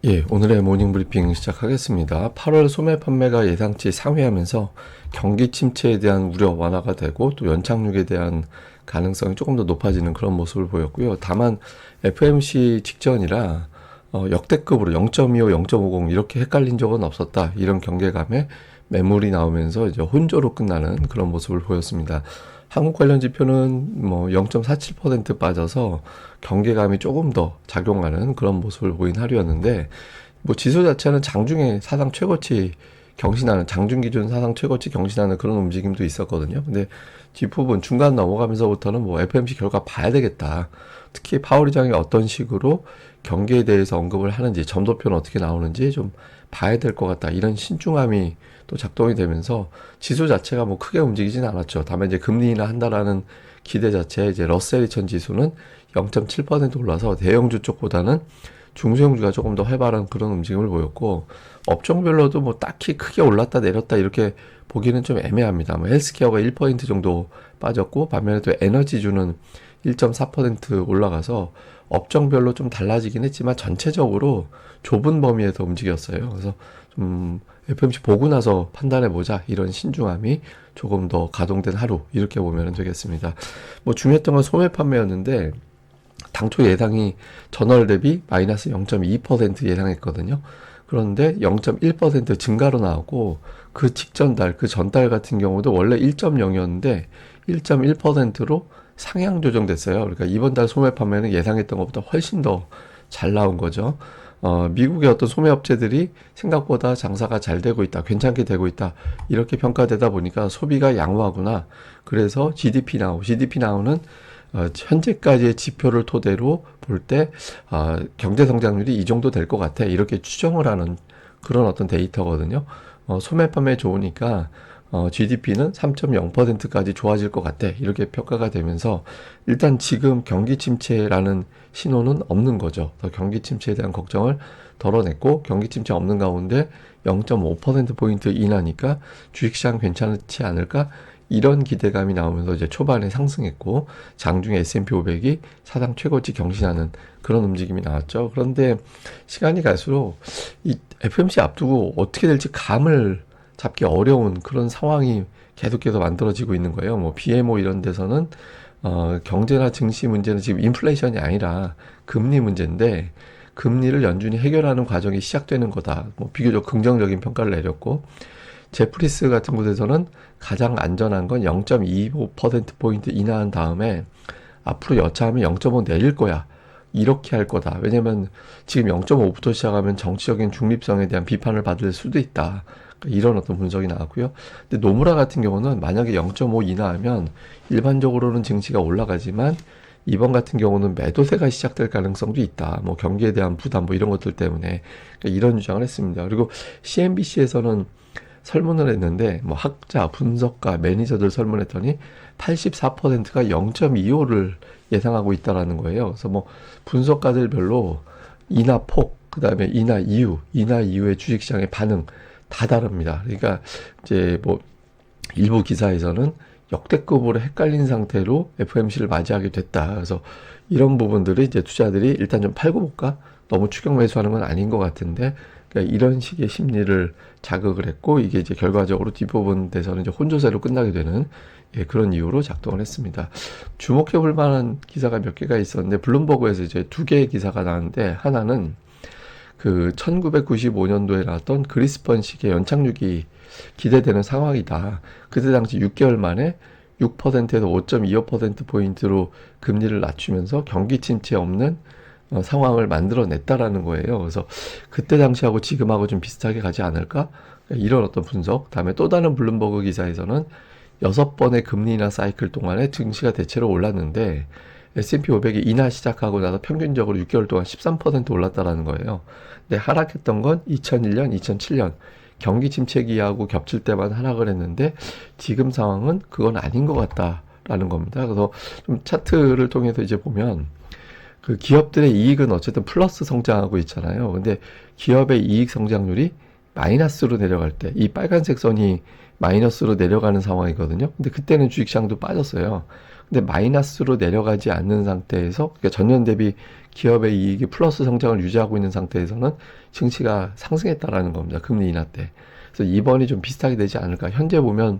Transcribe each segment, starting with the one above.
예, 오늘의 모닝 브리핑 시작하겠습니다. 8월 소매 판매가 예상치 상회하면서 경기 침체에 대한 우려 완화가 되고 또 연착륙에 대한 가능성이 조금 더 높아지는 그런 모습을 보였고요. 다만 FOMC 직전이라 역대급으로 0.25, 0.50 이렇게 헷갈린 적은 없었다. 이런 경계감에 매물이 나오면서 이제 혼조로 끝나는 그런 모습을 보였습니다. 한국 관련 지표는 뭐 0.47% 빠져서 경계감이 조금 더 작용하는 그런 모습을 보인 하루였는데, 뭐 지수 자체는 장중에 사상 최고치 경신하는, 장중 기준 사상 최고치 경신하는 그런 움직임도 있었거든요. 근데 뒷부분 중간 넘어가면서부터는 뭐 FOMC 결과 봐야 되겠다. 특히 파월 의장이 어떤 식으로 경기에 대해서 언급을 하는지, 점도표는 어떻게 나오는지 좀 봐야 될 것 같다. 이런 신중함이 또 작동이 되면서 지수 자체가 뭐 크게 움직이진 않았죠. 다만 이제 금리 인하 한다라는 기대 자체에 이제 러셀 2000 지수는 0.7% 올라서 대형주 쪽보다는 중소형주가 조금 더 활발한 그런 움직임을 보였고, 업종별로도 뭐 딱히 크게 올랐다 내렸다 이렇게 보기는 좀 애매합니다. 뭐 헬스케어가 1% 정도 빠졌고, 반면에 또 에너지주는 1.4% 올라가서 업종별로 좀 달라지긴 했지만 전체적으로 좁은 범위에서 움직였어요. 그래서 좀 FOMC 보고 나서 판단해보자, 이런 신중함이 조금 더 가동된 하루, 이렇게 보면 되겠습니다. 뭐 중요했던 건 소매 판매였는데, 당초 예상이 전월 대비 마이너스 0.2% 예상했거든요. 그런데 0.1% 증가로 나오고, 그 직전 달, 그 전달 같은 경우도 원래 1.0이었는데 1.1%로 상향 조정됐어요. 그러니까 이번 달 소매 판매는 예상했던 것보다 훨씬 더 잘 나온 거죠. 미국의 어떤 소매 업체들이 생각보다 장사가 잘 되고 있다, 괜찮게 되고 있다, 이렇게 평가되다 보니까 소비가 양호하구나. 그래서 GDP 나우는 현재까지의 지표를 토대로 볼 때 경제 성장률이 이 정도 될 것 같아, 이렇게 추정을 하는 그런 어떤 데이터거든요. 소매 판매 좋으니까 GDP는 3.0%까지 좋아질 것 같아, 이렇게 평가가 되면서 일단 지금 경기 침체라는 신호는 없는 거죠. 경기 침체에 대한 걱정을 덜어냈고, 경기 침체 없는 가운데 0.5%포인트 인하니까 주식시장 괜찮지 않을까, 이런 기대감이 나오면서 이제 초반에 상승했고, 장중에 S&P 500이 사상 최고치 경신하는 그런 움직임이 나왔죠. 그런데 시간이 갈수록 이 FOMC 앞두고 어떻게 될지 감을 잡기 어려운 그런 상황이 계속해서 만들어지고 있는 거예요. 뭐 BMO 이런 데서는 경제나 증시 문제는 지금 인플레이션이 아니라 금리 문제인데, 금리를 연준이 해결하는 과정이 시작되는 거다, 뭐 비교적 긍정적인 평가를 내렸고, 제프리스 같은 곳에서는 가장 안전한 건 0.25%포인트 인하한 다음에 앞으로 여차하면 0.5 내릴 거야, 이렇게 할 거다. 왜냐면 지금 0.5부터 시작하면 정치적인 중립성에 대한 비판을 받을 수도 있다, 이런 어떤 분석이 나왔고요. 근데 노무라 같은 경우는 만약에 0.5 인하하면 일반적으로는 증시가 올라가지만 이번 같은 경우는 매도세가 시작될 가능성도 있다. 뭐 경기에 대한 부담 뭐 이런 것들 때문에, 그러니까 이런 주장을 했습니다. 그리고 CNBC에서는 설문을 했는데, 뭐 학자, 분석가, 매니저들 설문했더니 84%가 0.25를 예상하고 있다라는 거예요. 그래서 뭐 분석가들별로 인하 폭, 그 다음에 인하 이후의 주식시장의 반응 다 다릅니다. 그러니까 이제 뭐 일부 기사에서는 역대급으로 헷갈린 상태로 FOMC를 맞이하게 됐다. 그래서 이런 부분들을 이제 투자들이 일단 좀 팔고 볼까? 너무 추격 매수하는 건 아닌 것 같은데, 그러니까 이런 식의 심리를 자극을 했고, 이게 이제 결과적으로 뒷부분 돼서는 이제 혼조세로 끝나게 되는, 예, 그런 이유로 작동을 했습니다. 주목해 볼 만한 기사가 몇 개가 있었는데, 블룸버그에서 이제 두 개의 기사가 나왔는데, 하나는 그 1995년도에 나왔던 그리스펀식의 연착륙이 기대되는 상황이다. 그때 당시 6개월 만에 6%에서 5.25%포인트로 금리를 낮추면서 경기 침체 없는 상황을 만들어냈다라는 거예요. 그래서 그때 당시하고 지금하고 좀 비슷하게 가지 않을까? 이런 어떤 분석. 다음에 또 다른 블룸버그 기사에서는 6번의 금리 인하 사이클 동안에 증시가 대체로 올랐는데, S&P 500이 인하 시작하고 나서 평균적으로 6개월 동안 13% 올랐다라는 거예요. 근데 하락했던 건 2001년, 2007년 경기 침체기하고 겹칠 때만 하락을 했는데, 지금 상황은 그건 아닌 것 같다라는 겁니다. 그래서 좀 차트를 통해서 이제 보면, 그 기업들의 이익은 어쨌든 플러스 성장하고 있잖아요. 근데 기업의 이익 성장률이 마이너스로 내려갈 때, 이 빨간색 선이 마이너스로 내려가는 상황이거든요. 근데 그때는 주식시장도 빠졌어요. 근데 마이너스로 내려가지 않는 상태에서, 그러니까 전년 대비 기업의 이익이 플러스 성장을 유지하고 있는 상태에서는 증시가 상승했다라는 겁니다. 금리 인하 때. 그래서 이번이 좀 비슷하게 되지 않을까. 현재 보면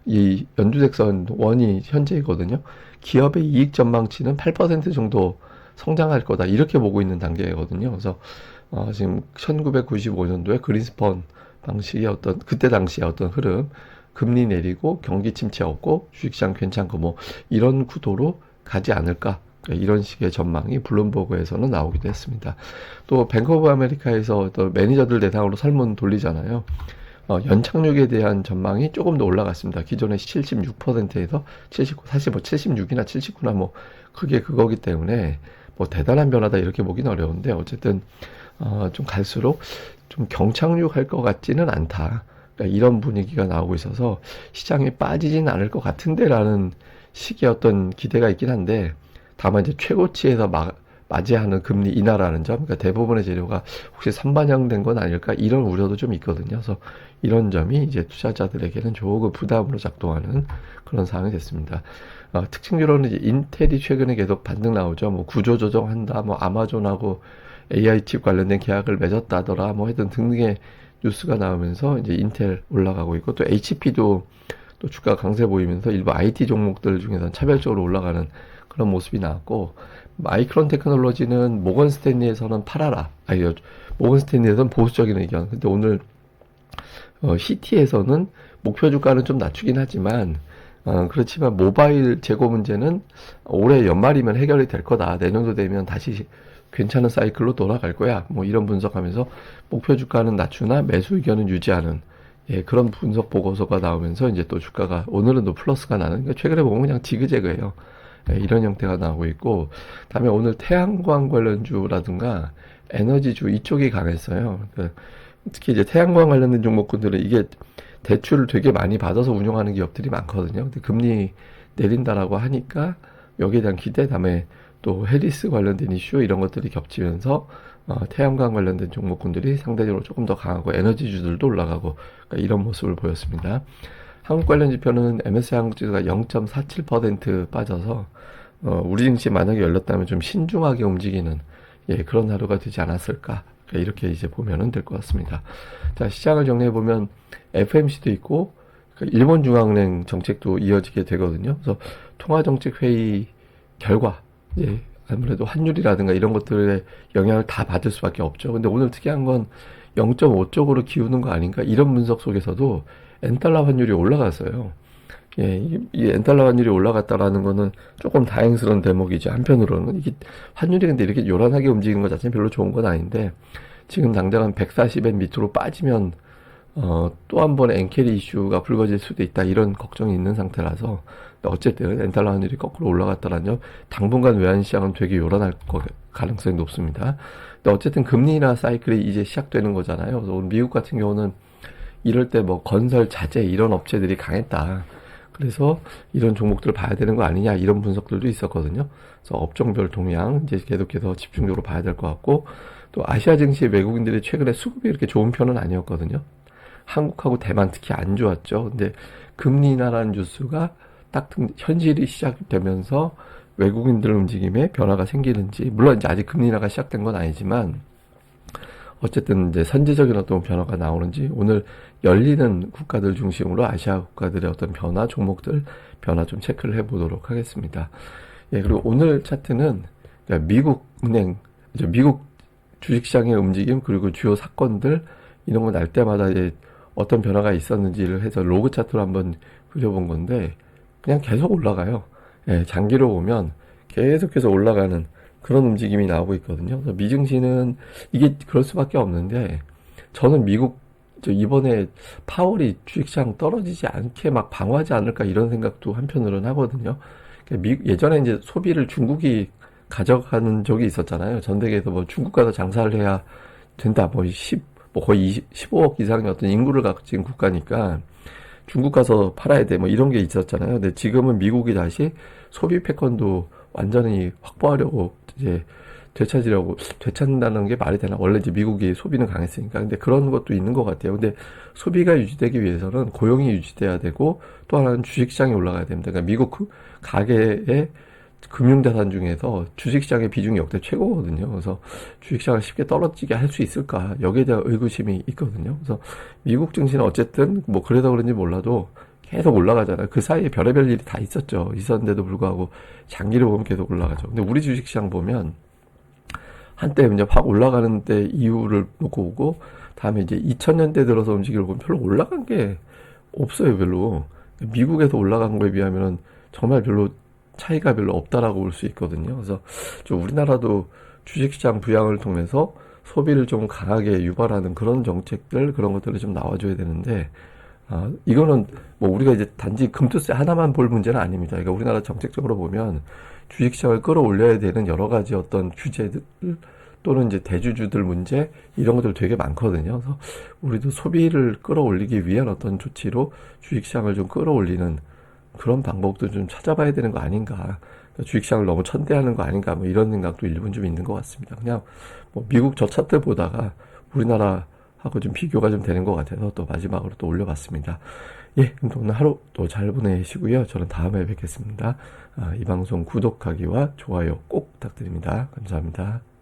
이 연두색선 원이 현재이거든요. 기업의 이익 전망치는 8% 정도 성장할 거다. 이렇게 보고 있는 단계거든요. 그래서 지금 1995년도에 그린스펀 방식의 어떤 그때 당시의 어떤 흐름, 금리 내리고 경기 침체 없고 주식시장 괜찮고 뭐 이런 구도로 가지 않을까. 이런 식의 전망이 블룸버그에서는 나오기도 했습니다. 또 뱅크 오브 아메리카에서 또 매니저들 대상으로 설문 돌리잖아요. 연착륙에 대한 전망이 조금 더 올라갔습니다. 기존의 76%에서 79, 사실 뭐 76이나 79나 뭐 그게 그거기 때문에 뭐 대단한 변화다 이렇게 보긴 어려운데 어쨌든 좀 갈수록 좀 경착륙할 것 같지는 않다. 그러니까 이런 분위기가 나오고 있어서 시장이 빠지진 않을 것 같은데라는 식의 어떤 기대가 있긴 한데 다만 이제 최고치에서 맞이하는 금리 인하라는 점, 그러니까 대부분의 재료가 혹시 선반영된 건 아닐까 이런 우려도 좀 있거든요. 그래서 이런 점이 이제 투자자들에게는 조금 부담으로 작동하는 그런 상황이 됐습니다. 특징적으로는 이제 인텔이 최근에 계속 반등 나오죠. 뭐 구조 조정한다, 뭐 아마존하고 AI 칩 관련된 계약을 맺었다더라, 뭐 하여튼 등등의 뉴스가 나오면서 이제 인텔 올라가고 있고 또 HP도 또 주가 강세 보이면서 일부 IT 종목들 중에서는 차별적으로 올라가는 그런 모습이 나왔고 마이크론 테크놀로지는 모건 스탠리에서는 팔아라. 모건 스탠리에서는 보수적인 의견. 근데 오늘 CT에서는 목표 주가는 좀 낮추긴 하지만 그렇지만 모바일 재고 문제는 올해 연말이면 해결이 될 거다. 내년도 되면 다시 괜찮은 사이클로 돌아갈 거야. 뭐 이런 분석하면서 목표 주가는 낮추나 매수 의견은 유지하는 그런 분석 보고서가 나오면서 이제 또 주가가 오늘은 또 플러스가 나는. 그러니까 최근에 보면 그냥 지그재그예요. 이런 형태가 나오고 있고, 다음에 오늘 태양광 관련주라든가 에너지주 이쪽이 강했어요. 그러니까 특히 이제 태양광 관련된 종목군들은 이게 대출을 되게 많이 받아서 운영하는 기업들이 많거든요. 근데 금리 내린다라고 하니까 여기에 대한 기대, 다음에 또 해리스 관련된 이슈 이런 것들이 겹치면서 태양광 관련된 종목군들이 상대적으로 조금 더 강하고 에너지주들도 올라가고 그러니까 이런 모습을 보였습니다. 한국 관련 지표는 MSCI 한국 지수가 0.47% 빠져서 우리 증시 만약에 열렸다면 좀 신중하게 움직이는 그런 하루가 되지 않았을까 이렇게 이제 보면은 될 것 같습니다. 자, 시장을 정리해 보면 FMC도 있고 일본 중앙은행 정책도 이어지게 되거든요. 그래서 통화정책회의 결과 이제 아무래도 환율이라든가 이런 것들의 영향을 다 받을 수밖에 없죠. 근데 오늘 특이한 건 0.5쪽으로 기우는 거 아닌가 이런 분석 속에서도 엔달러 환율이 올라갔어요. 이 엔달러 환율이 올라갔다라는 거는 조금 다행스러운 대목이죠. 한편으로는 이게 환율이 근데 이렇게 요란하게 움직이는 것 자체는 별로 좋은 건 아닌데 지금 당장은 140엔 밑으로 빠지면 또 한 번의 엔캐리 이슈가 불거질 수도 있다 이런 걱정이 있는 상태라서 어쨌든 엔달러 환율이 거꾸로 올라갔다라는 점 당분간 외환시장은 되게 요란할 가능성이 높습니다. 근데 어쨌든 금리 인하 사이클이 이제 시작되는 거잖아요. 그래서 오늘 미국 같은 경우는 이럴 때 뭐 건설, 자재 이런 업체들이 강했다. 그래서 이런 종목들을 봐야 되는 거 아니냐 이런 분석들도 있었거든요. 그래서 업종별 동향 이제 계속해서 집중적으로 봐야 될 것 같고 또 아시아 증시 외국인들이 최근에 수급이 이렇게 좋은 편은 아니었거든요. 한국하고 대만 특히 안 좋았죠. 근데 금리 인하라는 뉴스가 딱 현실이 시작되면서 외국인들 움직임에 변화가 생기는지 물론 이제 아직 금리 인하가 시작된 건 아니지만 어쨌든 이제 선제적인 어떤 변화가 나오는지 오늘 열리는 국가들 중심으로 아시아 국가들의 어떤 변화 종목들 변화 좀 체크를 해보도록 하겠습니다. 그리고 오늘 차트는 미국 은행, 미국 주식시장의 움직임 그리고 주요 사건들 이런 거 날 때마다 이제 어떤 변화가 있었는지를 해서 로그 차트로 한번 그려본 건데 그냥 계속 올라가요. 장기로 보면 계속해서 올라가는 그런 움직임이 나오고 있거든요. 그래서 미증시는 이게 그럴 수밖에 없는데 저는 미국 이번에 파월이 주식시장 떨어지지 않게 막 방어하지 않을까 이런 생각도 한편으로는 하거든요. 예전에 이제 소비를 중국이 가져가는 적이 있었잖아요. 전 세계에서 뭐 중국 가서 장사를 해야 된다. 뭐 거의 15억 이상의 어떤 인구를 가진 국가니까 중국 가서 팔아야 돼. 뭐 이런 게 있었잖아요. 근데 지금은 미국이 다시 소비 패권도 완전히 확보하려고 이제 되찾는다는 게 말이 되나? 원래 이제 미국이 소비는 강했으니까. 근데 그런 것도 있는 것 같아요. 근데 소비가 유지되기 위해서는 고용이 유지돼야 되고 또 하나는 주식시장이 올라가야 됩니다. 그러니까 미국 가계의 금융자산 중에서 주식시장의 비중이 역대 최고거든요. 그래서 주식시장을 쉽게 떨어지게 할 수 있을까? 여기에 대한 의구심이 있거든요. 그래서 미국 증시는 어쨌든 뭐 그래서 그런지 몰라도 계속 올라가잖아요. 그 사이에 별의별 일이 다 있었는데도 불구하고 장기를 보면 계속 올라가죠. 근데 우리 주식시장 보면 한때 이제 확 올라가는 때 이유를 놓고 보고 다음에 이제 2000년대 들어서 움직임을 보면 별로 올라간 게 없어요, 별로. 미국에서 올라간 거에 비하면은 정말 별로 차이가 별로 없다라고 볼 수 있거든요. 그래서 좀 우리나라도 주식시장 부양을 통해서 소비를 좀 강하게 유발하는 그런 정책들, 그런 것들을 좀 나와줘야 되는데, 이거는 뭐 우리가 이제 단지 금투세 하나만 볼 문제는 아닙니다. 그러니까 우리나라 정책적으로 보면 주식시장을 끌어올려야 되는 여러 가지 어떤 규제들 또는 이제 대주주들 문제 이런 것들 되게 많거든요. 그래서 우리도 소비를 끌어올리기 위한 어떤 조치로 주식시장을 좀 끌어올리는 그런 방법도 좀 찾아봐야 되는 거 아닌가. 그러니까 주식시장을 너무 천대하는 거 아닌가. 뭐 이런 생각도 일부분 좀 있는 것 같습니다. 그냥 뭐 미국 저 차트 보다가 우리나라하고 좀 비교가 좀 되는 것 같아서 또 마지막으로 또 올려봤습니다. 예, 그럼 또 오늘 하루 또 잘 보내시고요. 저는 다음에 뵙겠습니다. 이 방송 구독하기와 좋아요 꼭 부탁드립니다. 감사합니다.